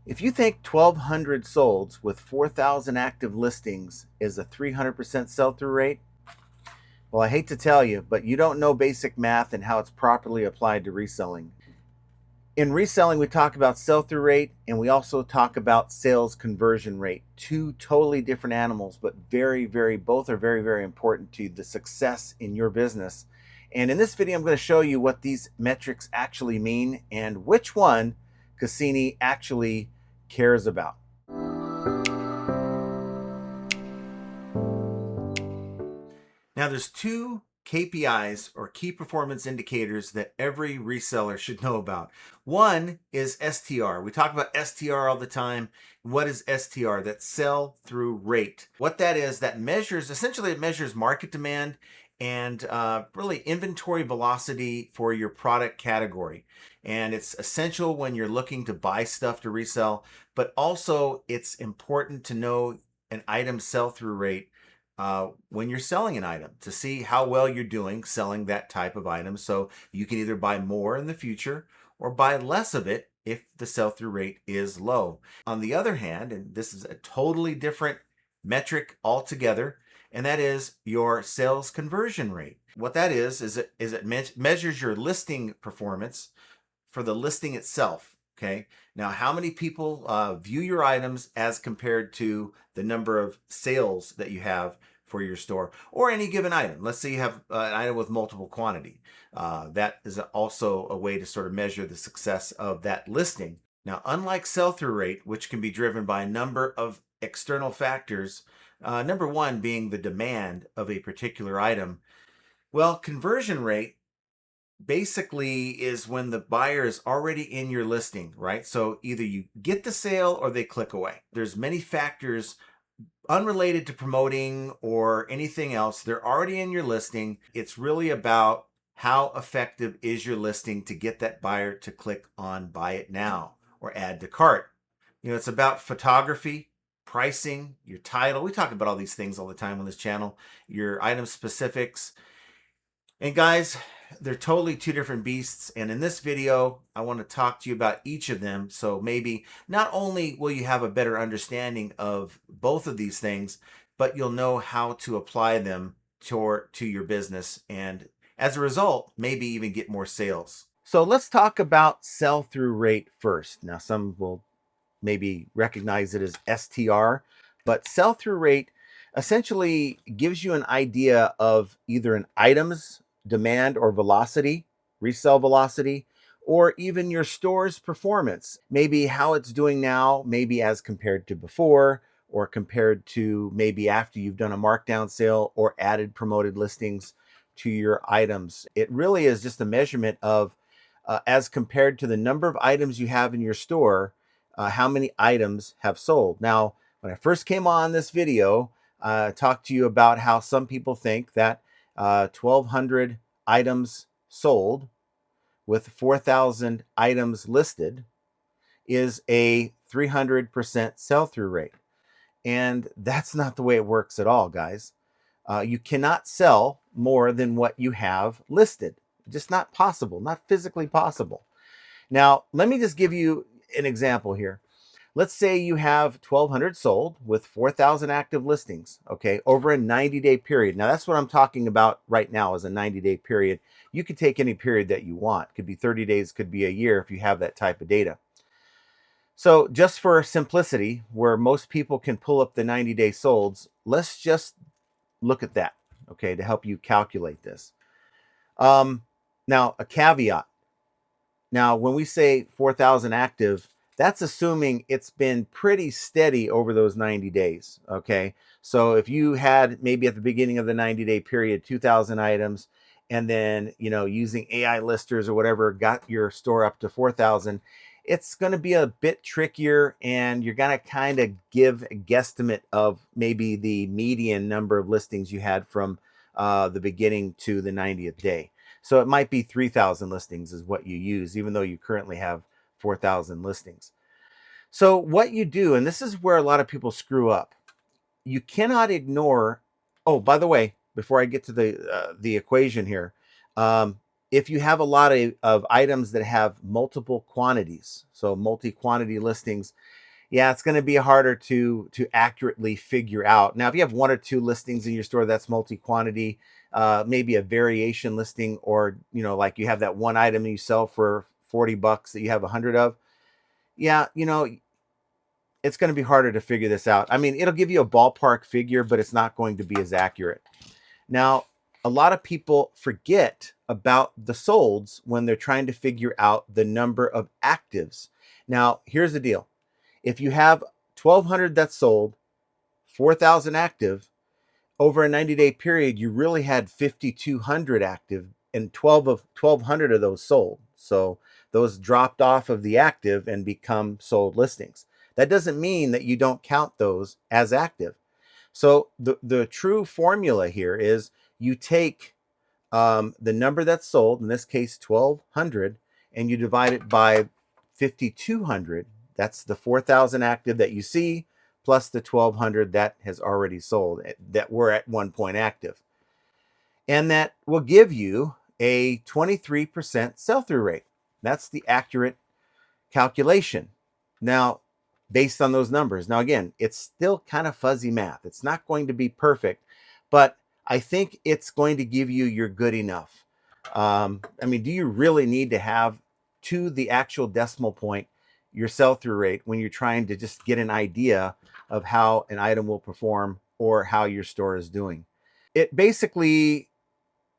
If you think 1,200 solds with 4,000 active listings is a 300% sell-through rate, well, I hate to tell you, but you don't know basic math and how it's properly applied to reselling. In reselling, we talk about sell-through rate and we also talk about sales conversion rate. Two totally different animals, but both are very important to the success in your business. And in this video, I'm going to show you what these metrics actually mean and which one Cassini actually cares about. Now, there's two KPIs or key performance indicators that every reseller should know about. One is STR. We talk about STR all the time. What is STR? That's sell through rate. What that is, that measures, essentially it measures market demand and really inventory velocity for your product category. And it's essential when you're looking to buy stuff to resell, but also it's important to know an item sell-through rate when you're selling an item to see how well you're doing selling that type of item. So you can either buy more in the future or buy less of it if the sell-through rate is low. On the other hand, and this is a totally different metric altogether, and that is your sales conversion rate. What that is it measures your listing performance for the listing itself. Okay. Now, how many people view your items as compared to the number of sales that you have for your store or any given item? Let's say you have an item with multiple quantity. That is also a way to sort of measure the success of that listing. Now, unlike sell-through rate, which can be driven by a number of external factors, number one being the demand of a particular item, well, conversion rate basically is when the buyer is already in your listing, right? So either you get the sale or they click away. There's many factors unrelated to promoting or anything else. They're already in your listing. It's really about how effective is your listing to get that buyer to click on buy it now or add to cart. You know, it's about photography, pricing, your title. We talk about all these things all the time on this channel, your item specifics. And guys, they're totally two different beasts. And in this video, I want to talk to you about each of them. So maybe not only will you have a better understanding of both of these things, but you'll know how to apply them to your business. And as a result, maybe even get more sales. So let's talk about sell-through rate first. Now, some will maybe recognize it as STR, but sell-through rate essentially gives you an idea of either an item's demand or velocity, resale velocity, or even your store's performance. Maybe how it's doing now, maybe as compared to before, or compared to maybe after you've done a markdown sale or added promoted listings to your items. It really is just a measurement of as compared to the number of items you have in your store, how many items have sold. Now, when I first came on this video, I talked to you about how some people think that 1,200 items sold with 4,000 items listed is a 300% sell-through rate. And that's not the way it works at all, guys. You cannot sell more than what you have listed. Just not possible, not physically possible. Now, let me just give you an example here. Let's say you have 1,200 sold with 4,000 active listings, okay, over a 90-day period. Now, that's what I'm talking about right now is a 90-day period. You could take any period that you want. Could be 30 days, could be a year if you have that type of data. So just for simplicity, where most people can pull up the 90-day solds, let's just look at that, okay, to help you calculate this. Now, a caveat. Now, when we say 4,000 active, that's assuming it's been pretty steady over those 90 days, okay? So if you had maybe at the beginning of the 90-day period 2,000 items and then, you know, using AI listers or whatever got your store up to 4,000, it's going to be a bit trickier and you're going to kind of give a guesstimate of maybe the median number of listings you had from the beginning to the 90th day. So it might be 3,000 listings is what you use, even though you currently have 4,000 listings. So what you do, and this is where a lot of people screw up, you cannot ignore, oh, by the way, before I get to the equation here, if you have a lot of items that have multiple quantities, so multi-quantity listings, yeah, it's going to be harder to accurately figure out. Now, if you have one or two listings in your store that's multi-quantity, maybe a variation listing, or like you have that one item you sell for $40 that you have 100 of, yeah, it's going to be harder to figure this out. I mean, it'll give you a ballpark figure, but it's not going to be as accurate. Now, a lot of people forget about the solds when they're trying to figure out the number of actives. Now, here's the deal. If you have 1,200 that's sold, 4,000 active, over a 90-day period, you really had 5,200 active, and 1,200 of those sold. So those dropped off of the active and become sold listings. That doesn't mean that you don't count those as active. So the true formula here is you take the number that's sold, in this case 1,200, and you divide it by 5,200. That's the 4,000 active that you see, plus the 1,200 that has already sold, that were at one point active. And that will give you a 23% sell-through rate. That's the accurate calculation. Now, based on those numbers. Now, again, it's still kind of fuzzy math. It's not going to be perfect, but I think it's going to give you your good enough. I mean, do you really need to have to the actual decimal point your sell-through rate when you're trying to just get an idea of how an item will perform or how your store is doing? It basically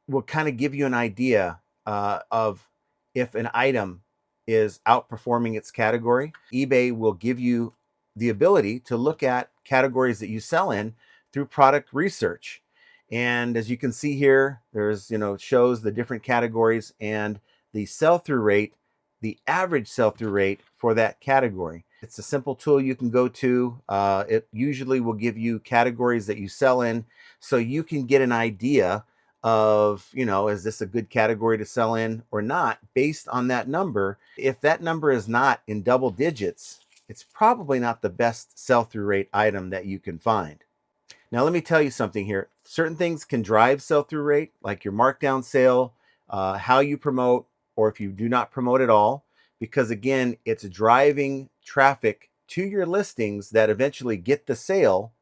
will kind of give you an idea of if an item is outperforming its category. eBay will give you the ability to look at categories that you sell in through product research. And as you can see here, there's, shows the different categories and the sell-through rate, the average sell-through rate for that category. It's a simple tool you can go to. It usually will give you categories that you sell in so you can get an idea of, is this a good category to sell in or not based on that number. If that number is not in double digits, it's probably not the best sell-through rate item that you can find. Now, let me tell you something here. Certain things can drive sell-through rate, like your markdown sale, how you promote, or if you do not promote at all, because again, it's driving traffic to your listings that eventually get the sale.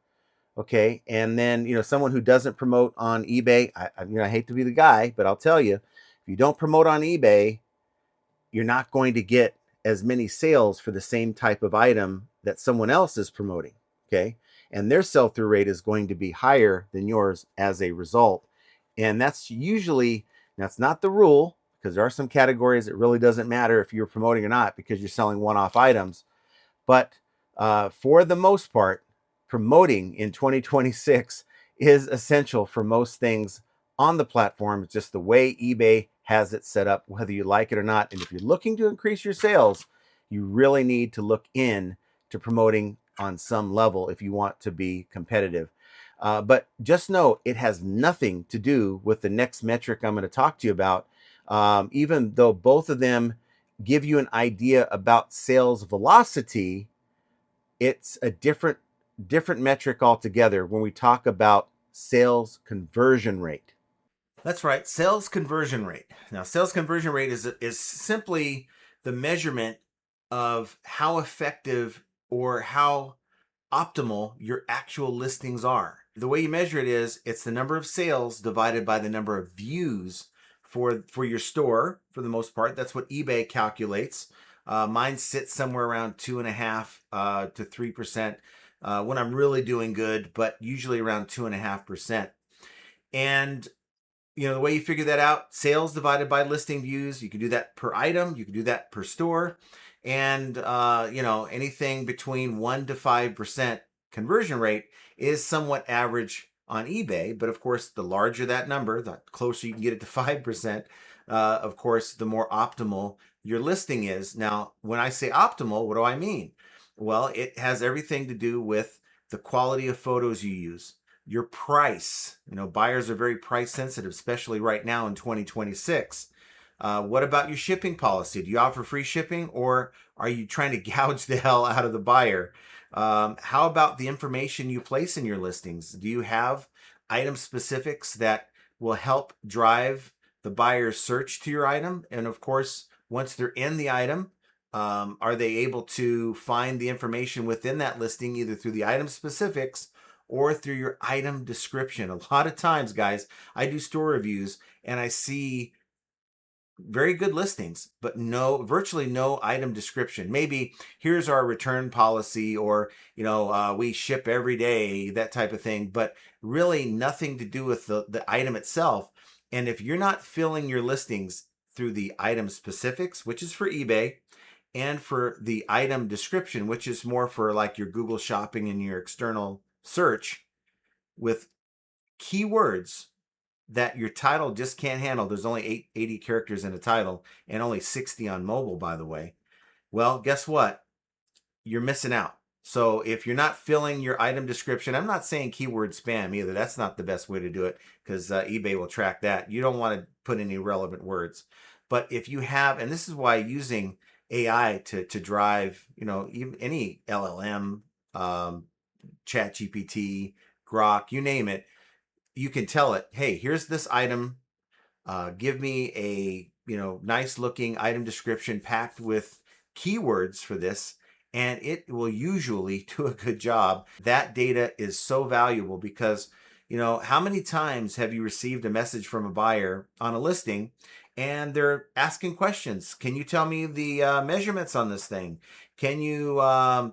Okay. And then, someone who doesn't promote on eBay, I hate to be the guy, but I'll tell you, if you don't promote on eBay, you're not going to get as many sales for the same type of item that someone else is promoting. Okay. And their sell-through rate is going to be higher than yours as a result. And that's not the rule, because there are some categories it really doesn't matter if you're promoting or not because you're selling one-off items. But for the most part, promoting in 2026 is essential for most things on the platform. It's just the way eBay has it set up, whether you like it or not. And if you're looking to increase your sales, you really need to look in to promoting on some level if you want to be competitive. But just know it has nothing to do with the next metric I'm going to talk to you about, even though both of them give you an idea about sales velocity. It's a different metric altogether when we talk about sales conversion rate. That's right, sales conversion rate. Now, sales conversion rate is simply the measurement of how effective or how optimal your actual listings are. The way you measure it is it's the number of sales divided by the number of views for your store. For the most part, that's what eBay calculates. Mine sits somewhere around 2.5 to 3% when I'm really doing good, but usually around 2.5%. And the way you figure that out, sales divided by listing views, you can do that per item, you can do that per store. And, anything between 1 to 5% conversion rate is somewhat average on eBay. But of course, the larger that number, the closer you can get it to 5%, of course, the more optimal your listing is. Now, when I say optimal, what do I mean? Well, it has everything to do with the quality of photos you use, your price. Buyers are very price sensitive, especially right now in 2026. What about your shipping policy? Do you offer free shipping, or are you trying to gouge the hell out of the buyer? How about the information you place in your listings? Do you have item specifics that will help drive the buyer's search to your item, and of course, once they're in the item, are they able to find the information within that listing either through the item specifics or through your item description? A lot of times, guys, I do store reviews and I see very good listings, but virtually no item description. Maybe here's our return policy, or we ship every day, that type of thing, but really nothing to do with the item itself. And if you're not filling your listings through the item specifics, which is for eBay, and for the item description, which is more for like your Google shopping and your external search, with keywords that your title just can't handle. There's only 80 characters in a title and only 60 on mobile, by the way. Well, guess what? You're missing out. So if you're not filling your item description, I'm not saying keyword spam either. That's not the best way to do it, because eBay will track that. You don't want to put any relevant words. But if you have, and this is why using AI to drive, even any LLM, Chat GPT, Grok, you name it, you can tell it, hey, here's this item. Give me a nice looking item description packed with keywords for this, and it will usually do a good job. That data is so valuable because how many times have you received a message from a buyer on a listing and they're asking questions? Can you tell me the measurements on this thing? Can you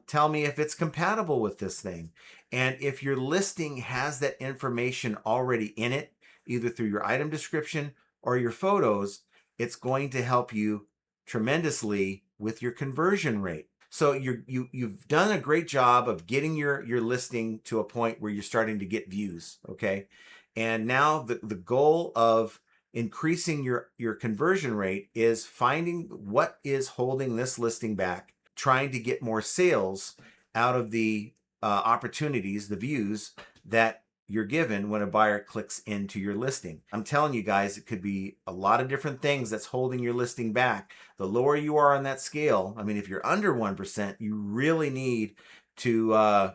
tell me if it's compatible with this thing? And if your listing has that information already in it, either through your item description or your photos, it's going to help you tremendously with your conversion rate. So you've done a great job of getting your listing to a point where you're starting to get views, okay? And now the goal of increasing your conversion rate is finding what is holding this listing back, trying to get more sales out of the opportunities, the views that you're given when a buyer clicks into your listing. I'm telling you guys, it could be a lot of different things that's holding your listing back. The lower you are on that scale, I mean, if you're under 1%, you really need to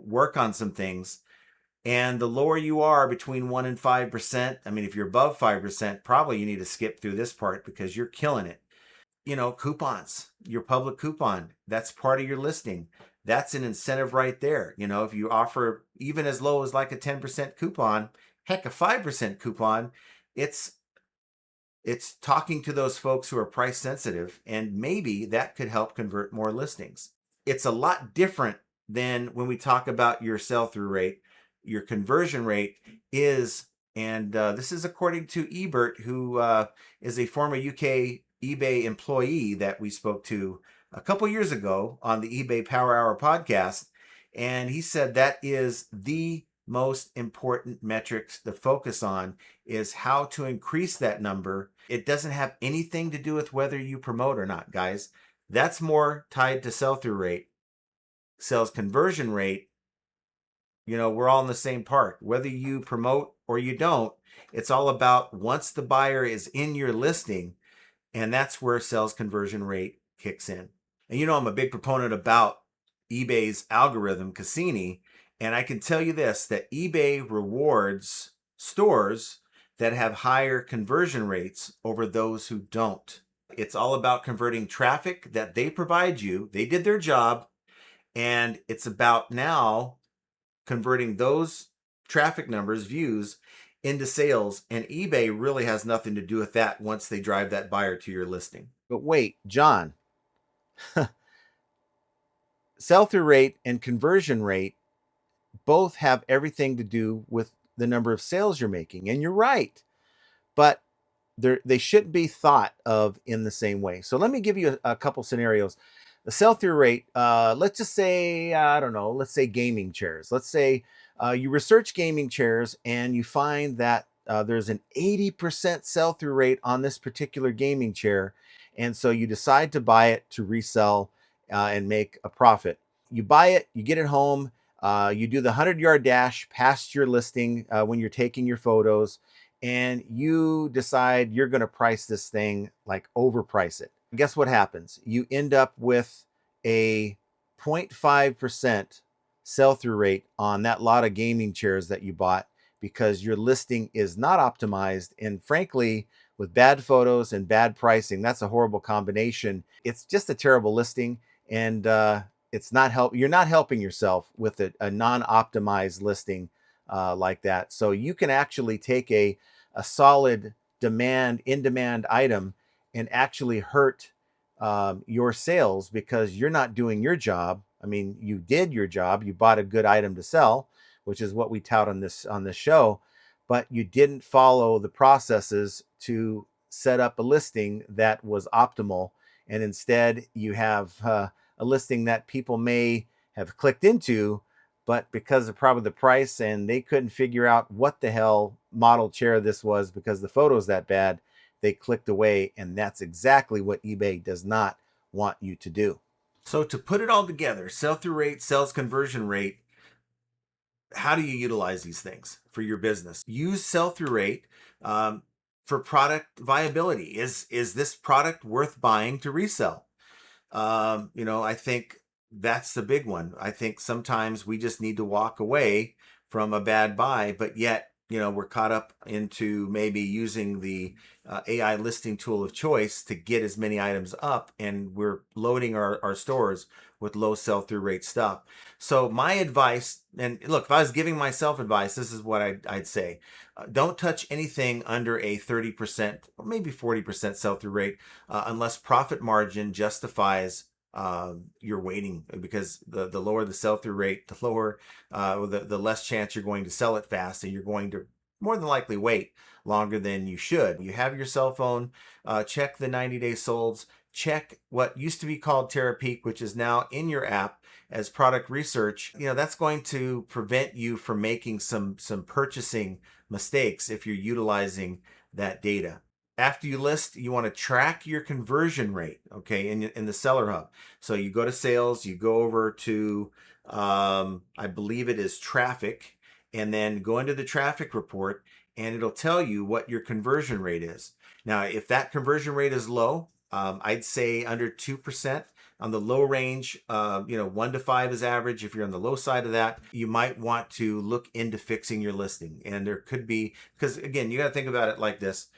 work on some things. And the lower you are, between 1 and 5%, I mean, if you're above 5%, probably you need to skip through this part because you're killing it. Coupons, your public coupon, that's part of your listing. That's an incentive right there. If you offer even as low as like a 10% coupon, heck, a 5% coupon, it's talking to those folks who are price sensitive, and maybe that could help convert more listings. It's a lot different than when we talk about your sell-through rate. Your conversion rate is, and this is according to Ebert, who is a former UK eBay employee that we spoke to a couple years ago on the eBay Power Hour podcast. And he said that is the most important metrics to focus on, is how to increase that number. It doesn't have anything to do with whether you promote or not, guys. That's more tied to sell-through rate. Sales conversion rate, we're all in the same part. Whether you promote or you don't, it's all about once the buyer is in your listing, and that's where sales conversion rate kicks in. And I'm a big proponent about eBay's algorithm, Cassini, and I can tell you this, that eBay rewards stores that have higher conversion rates over those who don't. It's all about converting traffic that they provide you. They did their job, and it's about now converting those traffic numbers, views, into sales, and eBay really has nothing to do with that once they drive that buyer to your listing. But wait, John, sell-through rate and conversion rate both have everything to do with the number of sales you're making, and you're right, but they shouldn't be thought of in the same way. So let me give you a couple scenarios. The sell-through rate, let's just say, I don't know, let's say gaming chairs. Let's say you research gaming chairs and you find that there's an 80% sell-through rate on this particular gaming chair. And so you decide to buy it to resell and make a profit. You buy it, you get it home, you do the 100-yard dash past your listing when you're taking your photos, and you decide you're going to price this thing, like overprice it. Guess what happens? You end up with a 0.5% sell-through rate on that lot of gaming chairs that you bought because your listing is not optimized. And frankly, with bad photos and bad pricing. That's a horrible combination. It's just a terrible listing, and it's not help. You're not helping yourself with a non-optimized listing like that. So you can actually take a solid in demand item and actually hurt your sales because you're not doing your job. I mean, you did your job. You bought a good item to sell, which is what we tout on this show, but you didn't follow the processes to set up a listing that was optimal, and instead you have a listing that people may have clicked into, but because of probably the price and they couldn't figure out what the hell model chair this was because the photo's that bad, they clicked away, and that's exactly what eBay does not want you to do. So to put it all together, sell-through rate, sales conversion rate, how do you utilize these things for your business? Use sell-through rate for product viability. Is this product worth buying to resell? I think that's the big one. I think sometimes we just need to walk away from a bad buy, but yet, we're caught up into maybe using the AI listing tool of choice to get as many items up, and we're loading our stores with low sell-through rate stuff. So my advice, and look, if I was giving myself advice, this is what I'd say. Don't touch anything under a 30% or maybe 40% sell-through rate unless profit margin justifies your waiting, because the lower the sell-through rate, the lower the less chance you're going to sell it fast, and you're going to more than likely wait longer than you should. You have your cell phone, check the 90-day solds, check what used to be called TerraPeak, which is now in your app as product research. That's going to prevent you from making some purchasing mistakes if you're utilizing that data. After you list, you want to track your conversion rate, okay, in the Seller Hub. So you go to sales, you go over to, I believe it is traffic, and then go into the traffic report, and it'll tell you what your conversion rate is. Now, if that conversion rate is low, I'd say under 2%. On the low range, 1 to 5 is average. If you're on the low side of that, you might want to look into fixing your listing. And there could be, because again, you got to think about it like this.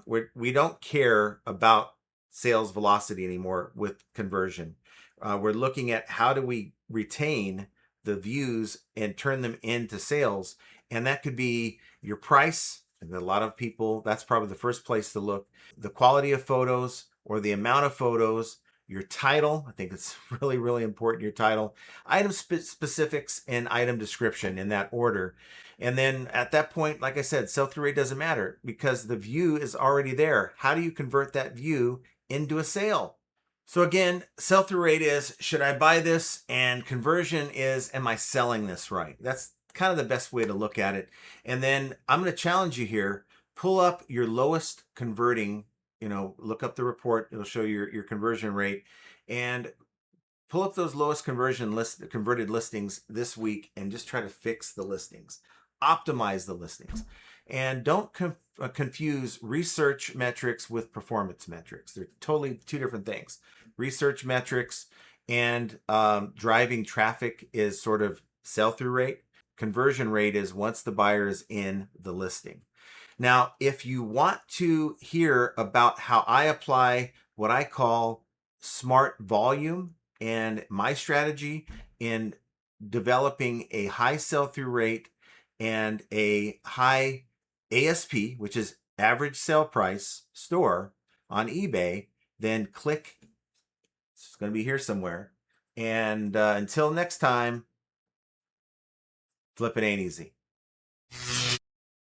We don't care about sales velocity anymore with conversion. We're looking at how do we retain the views and turn them into sales. And that could be your price. And a lot of people, that's probably the first place to look. The quality of photos or the amount of photos, your title. I think it's really, really important, your title, item specifics, and item description in that order. And then at that point, like I said, sell-through rate doesn't matter because the view is already there. How do you convert that view into a sale? So again, sell-through rate is, should I buy this? And conversion is, am I selling this right? That's kind of the best way to look at it. And then I'm going to challenge you here. Pull up your lowest converting, look up the report. It'll show you your conversion rate, and pull up those lowest converted listings this week and just try to fix the listings, optimize the listings. And don't confuse research metrics with performance metrics. They're totally two different things. Research metrics and driving traffic is sort of sell-through rate. Conversion rate is once the buyer is in the listing. Now, if you want to hear about how I apply what I call smart volume and my strategy in developing a high sell-through rate and a high ASP, which is average sale price store on eBay, then click. It's going to be here somewhere. And until next time, flipping ain't easy.